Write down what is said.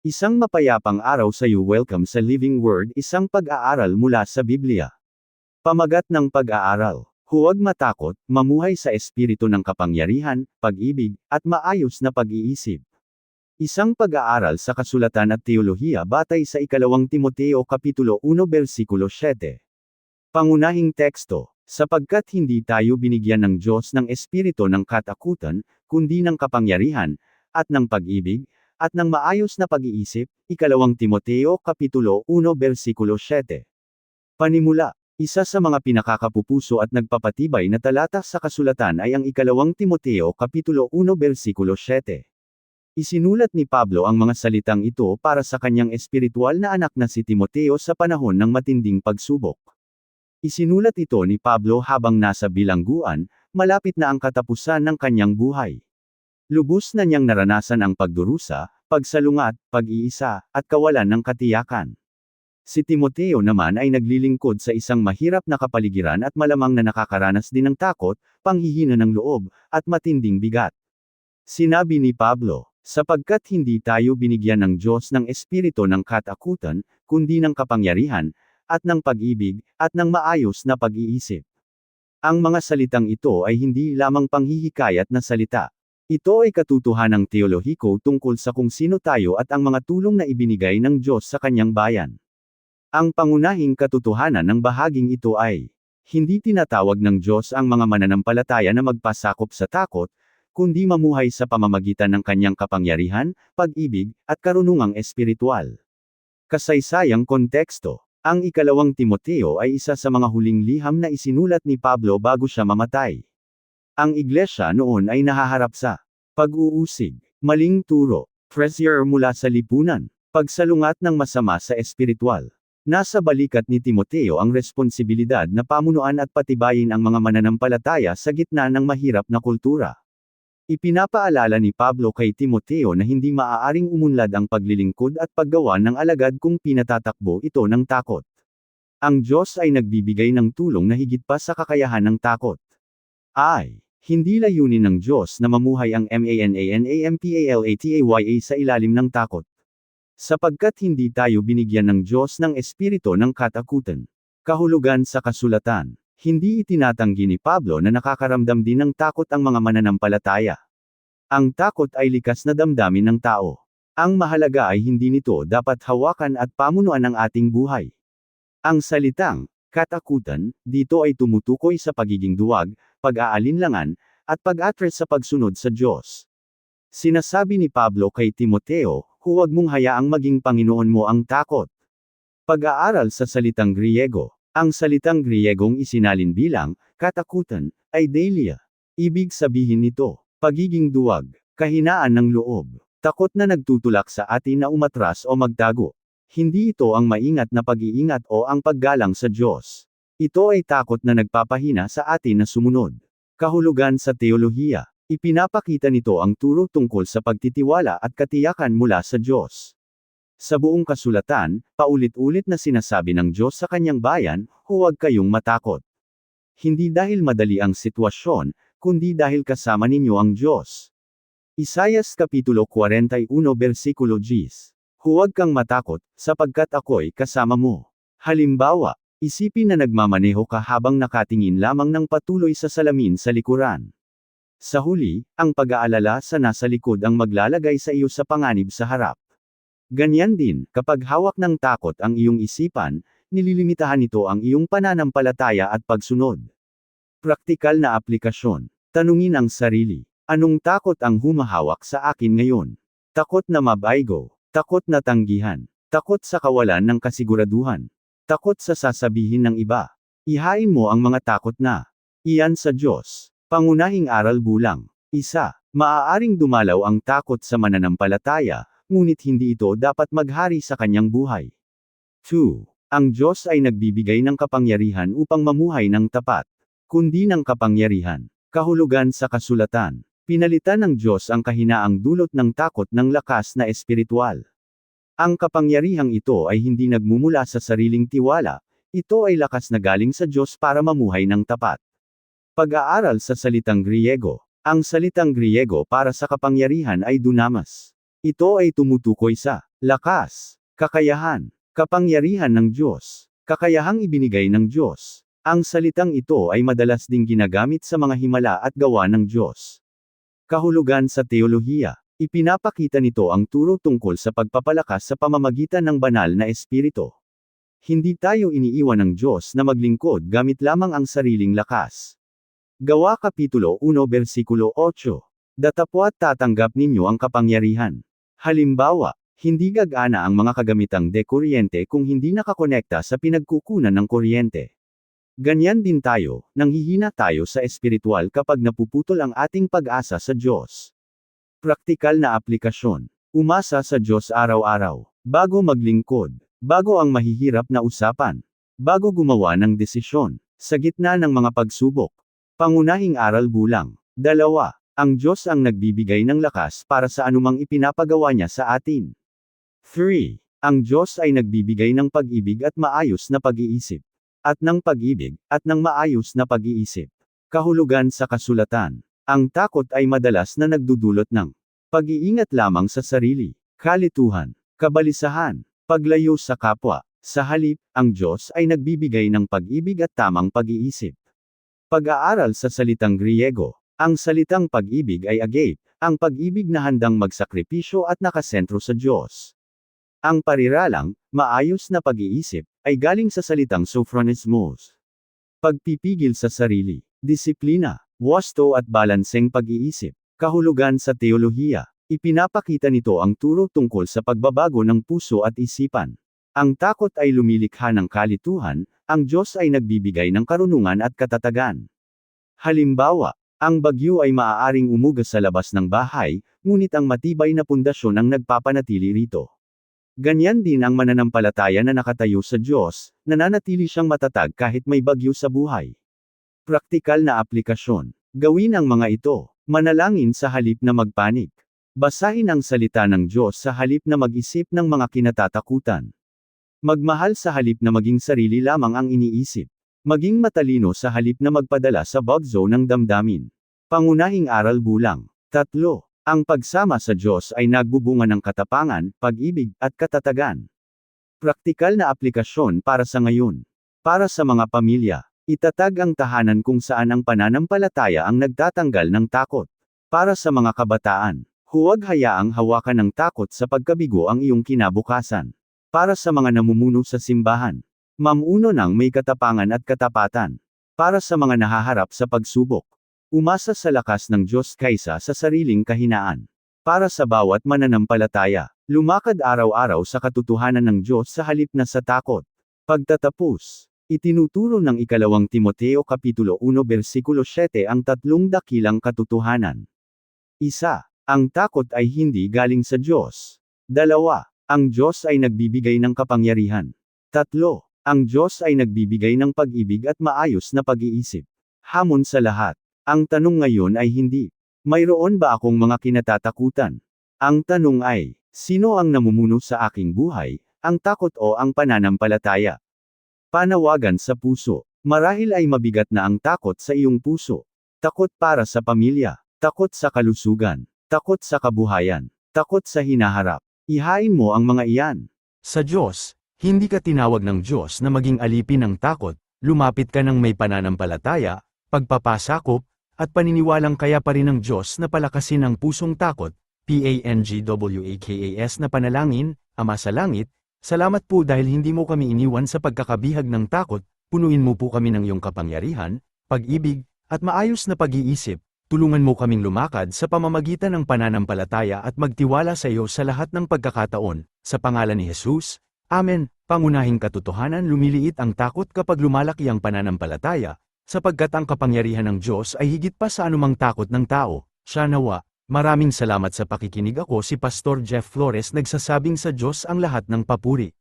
Isang mapayapang araw sa iyo. Welcome sa Living Word, isang pag-aaral mula sa Biblia. Pamagat ng pag-aaral. Huwag matakot, mamuhay sa espiritu ng kapangyarihan, pag-ibig, at maayos na pag-iisip. Isang pag-aaral sa kasulatan at teolohiya batay sa 2 Timoteo Kapitulo 1 versikulo 7. Pangunahing teksto, sapagkat hindi tayo binigyan ng Diyos ng espiritu ng katakutan, kundi ng kapangyarihan, at ng pag-ibig, at ng maayos na pag-iisip, 2 Timoteo Kapitulo 1 versikulo 7. Panimula, isa sa mga pinakakapupuso at nagpapatibay na talata sa kasulatan ay ang 2 Timoteo Kapitulo 1 versikulo 7. Isinulat ni Pablo ang mga salitang ito para sa kanyang espiritual na anak na si Timoteo sa panahon ng matinding pagsubok. Isinulat ito ni Pablo habang nasa bilangguan, malapit na ang katapusan ng kanyang buhay. Lubos na niyang naranasan ang pagdurusa, pagsalungat, pag-iisa, at kawalan ng katiyakan. Si Timoteo naman ay naglilingkod sa isang mahirap na kapaligiran at malamang na nakakaranas din ng takot, panghihina ng loob, at matinding bigat. Sinabi ni Pablo, sapagkat hindi tayo binigyan ng Diyos ng espiritu ng katakutan, kundi ng kapangyarihan, at ng pag-ibig, at ng maayos na pag-iisip. Ang mga salitang ito ay hindi lamang panghihikayat na salita. Ito ay katotohanang teolohiko tungkol sa kung sino tayo at ang mga tulong na ibinigay ng Diyos sa kanyang bayan. Ang pangunahing katotohanan ng bahaging ito ay, hindi tinatawag ng Diyos ang mga mananampalataya na magpasakop sa takot, kundi mamuhay sa pamamagitan ng kanyang kapangyarihan, pag-ibig, at karunungang espiritual. Kasaysayang konteksto. Ang 2 Timoteo ay isa sa mga huling liham na isinulat ni Pablo bago siya mamatay. Ang iglesia noon ay nahaharap sa pag-uusig, maling turo, pressure mula sa lipunan, pagsalungat ng masama sa espiritual. Nasa balikat ni Timoteo ang responsibilidad na pamunuan at patibayin ang mga mananampalataya sa gitna ng mahirap na kultura. Ipinapaalala ni Pablo kay Timoteo na hindi maaaring umunlad ang paglilingkod at paggawa ng alagad kung pinatatakbo ito ng takot. Ang Diyos ay nagbibigay ng tulong na higit pa sa kakayahan ng takot. Hindi layunin ng Diyos na mamuhay ang mananampalataya sa ilalim ng takot. Sapagkat hindi tayo binigyan ng Diyos ng espiritu ng katakutan. Kahulugan sa kasulatan. Hindi itinatanggi ni Pablo na nakakaramdam din ng takot ang mga mananampalataya. Ang takot ay likas na damdamin ng tao. Ang mahalaga ay hindi nito dapat hawakan at pamunuan ang ating buhay. Ang salitang katakutan dito ay tumutukoy sa pagiging duwag, pag-aalinlangan, at pag-atras sa pagsunod sa Diyos. Sinasabi ni Pablo kay Timoteo, huwag mong hayaang maging Panginoon mo ang takot. Pag-aaral sa salitang Griego. Ang salitang Griegong isinalin bilang katakutan ay deilia. Ibig sabihin nito, pagiging duwag, kahinaan ng loob, takot na nagtutulak sa atin na umatras o magtago. Hindi ito ang maingat na pag-iingat o ang paggalang sa Diyos. Ito ay takot na nagpapahina sa atin na sumunod. Kahulugan sa teolohiya. Ipinapakita nito ang turo tungkol sa pagtitiwala at katiyakan mula sa Diyos. Sa buong kasulatan, paulit-ulit na sinasabi ng Diyos sa kanyang bayan, huwag kayong matakot. Hindi dahil madali ang sitwasyon, kundi dahil kasama ninyo ang Diyos. Isayas Kapitulo 41 versikulo 10. Huwag kang matakot, sapagkat ako'y kasama mo. Halimbawa, isipin na nagmamaneho ka habang nakatingin lamang ng patuloy sa salamin sa likuran. Sa huli, ang pag-aalala sa nasa likod ang maglalagay sa iyo sa panganib sa harap. Ganyan din, kapag hawak ng takot ang iyong isipan, nililimitahan nito ang iyong pananampalataya at pagsunod. Praktikal na aplikasyon. Tanungin ang sarili. Anong takot ang humahawak sa akin ngayon? Takot na mabaygo. Takot na tanggihan. Takot sa kawalan ng kasiguraduhan. Takot sa sasabihin ng iba. Ihain mo ang mga takot na iyan sa Diyos. Pangunahing aral bulang. 1. Maaaring dumalaw ang takot sa mananampalataya, ngunit hindi ito dapat maghari sa kanyang buhay. 2. Ang Diyos ay nagbibigay ng kapangyarihan upang mamuhay ng tapat, kundi ng kapangyarihan. Kahulugan sa kasulatan. Pinalitan ng Diyos ang kahinaang dulot ng takot ng lakas na espiritual. Ang kapangyarihang ito ay hindi nagmumula sa sariling tiwala, ito ay lakas na galing sa Diyos para mamuhay ng tapat. Pag-aaral sa salitang Griego. Ang salitang Griego para sa kapangyarihan ay dunamis. Ito ay tumutukoy sa lakas, kakayahan, kapangyarihan ng Diyos, kakayahang ibinigay ng Diyos. Ang salitang ito ay madalas ding ginagamit sa mga himala at gawa ng Diyos. Kahulugan sa teolohiya. Ipinapakita nito ang turo tungkol sa pagpapalakas sa pamamagitan ng banal na espiritu. Hindi tayo iniiwan ng Diyos na maglingkod gamit lamang ang sariling lakas. Gawa Kapitulo 1 Versikulo 8. Datapwat tatanggap ninyo ang kapangyarihan. Halimbawa, hindi gagana ang mga kagamitang de-kuryente kung hindi nakakonekta sa pinagkukunan ng kuryente. Ganyan din tayo, nanghihina tayo sa espiritual kapag napuputol ang ating pag-asa sa Diyos. Praktikal na aplikasyon. Umasa sa Diyos araw-araw. Bago maglingkod. Bago ang mahihirap na usapan. Bago gumawa ng desisyon. Sa gitna ng mga pagsubok. Pangunahing aral bulang. 2. Ang Diyos ang nagbibigay ng lakas para sa anumang ipinapagawa niya sa atin. 3. Ang Diyos ay nagbibigay ng pag-ibig at maayos na pag-iisip. At ng pag-ibig, at ng maayos na pag-iisip. Kahulugan sa kasulatan. Ang takot ay madalas na nagdudulot ng pag-iingat lamang sa sarili, kalituhan, kabalisahan, paglayo sa kapwa. Sa halip, ang Diyos ay nagbibigay ng pag-ibig at tamang pag-iisip. Pag-aaral sa salitang Griego. Ang salitang pag-ibig ay agape, ang pag-ibig na handang magsakripisyo at nakasentro sa Diyos. Ang pariralang, maayos na pag-iisip, ay galing sa salitang sophronismos. Pagpipigil sa sarili, disiplina, wasto at balanseng pag-iisip. Kahulugan sa teolohiya. Ipinapakita nito ang turo tungkol sa pagbabago ng puso at isipan. Ang takot ay lumilikha ng kalituhan, ang Diyos ay nagbibigay ng karunungan at katatagan. Halimbawa, ang bagyo ay maaaring umugas sa labas ng bahay, ngunit ang matibay na pundasyon ang nagpapanatili rito. Ganyan din ang mananampalataya na nakatayo sa Diyos, nananatili siyang matatag kahit may bagyo sa buhay. Praktikal na aplikasyon. Gawin ang mga ito. Manalangin sa halip na magpanik. Basahin ang salita ng Diyos sa halip na mag-isip ng mga kinatatakutan. Magmahal sa halip na maging sarili lamang ang iniisip. Maging matalino sa halip na magpadala sa bugzo ng damdamin. Pangunahing aral bulang. 3. Ang pagsama sa Diyos ay nagbubunga ng katapangan, pag-ibig, at katatagan. Praktikal na aplikasyon para sa ngayon. Para sa mga pamilya, itatag ang tahanan kung saan ang pananampalataya ang nagtatanggal ng takot. Para sa mga kabataan, huwag hayaang hawakan ng takot sa pagkabigo ang iyong kinabukasan. Para sa mga namumuno sa simbahan, mamuno ng may katapangan at katapatan. Para sa mga nahaharap sa pagsubok, umasa sa lakas ng Diyos kaysa sa sariling kahinaan. Para sa bawat mananampalataya, lumakad araw-araw sa katotohanan ng Diyos sa halip na sa takot. Pagtatapos, itinuturo ng 2 Timoteo Kapitulo 1 Versikulo 7 ang 3 dakilang katotohanan. 1. Ang takot ay hindi galing sa Diyos. 2. Ang Diyos ay nagbibigay ng kapangyarihan. 3. Ang Diyos ay nagbibigay ng pag-ibig at maayos na pag-iisip. Hamon sa lahat. Ang tanong ngayon ay hindi, mayroon ba akong mga kinatatakutan? Ang tanong ay, sino ang namumuno sa aking buhay, ang takot o ang pananampalataya? Panawagan sa puso. Marahil ay mabigat na ang takot sa iyong puso. Takot para sa pamilya, takot sa kalusugan, takot sa kabuhayan, takot sa hinaharap. Ihain mo ang mga iyan. Sa Diyos, hindi ka tinawag ng Diyos na maging alipin ng takot, lumapit ka ng may pananampalataya, pagpapasakop, at paniniwalang kaya pa rin ng Diyos na palakasin ang pusong takot, PANGWAKAS na panalangin, Ama sa Langit, salamat po dahil hindi mo kami iniwan sa pagkakabihag ng takot, punuin mo po kami ng iyong kapangyarihan, pag-ibig, at maayos na pag-iisip, tulungan mo kaming lumakad sa pamamagitan ng pananampalataya at magtiwala sa iyo sa lahat ng pagkakataon, sa pangalan ni Jesus, Amen. Pangunahing katotohanan lumiliit ang takot kapag lumalaki ang pananampalataya, sapagkat ang kapangyarihan ng Diyos ay higit pa sa anumang takot ng tao. Siya nawa. Maraming salamat sa pakikinig. Ako si Pastor Jeff Flores, nagsasabing sa Diyos ang lahat ng papuri.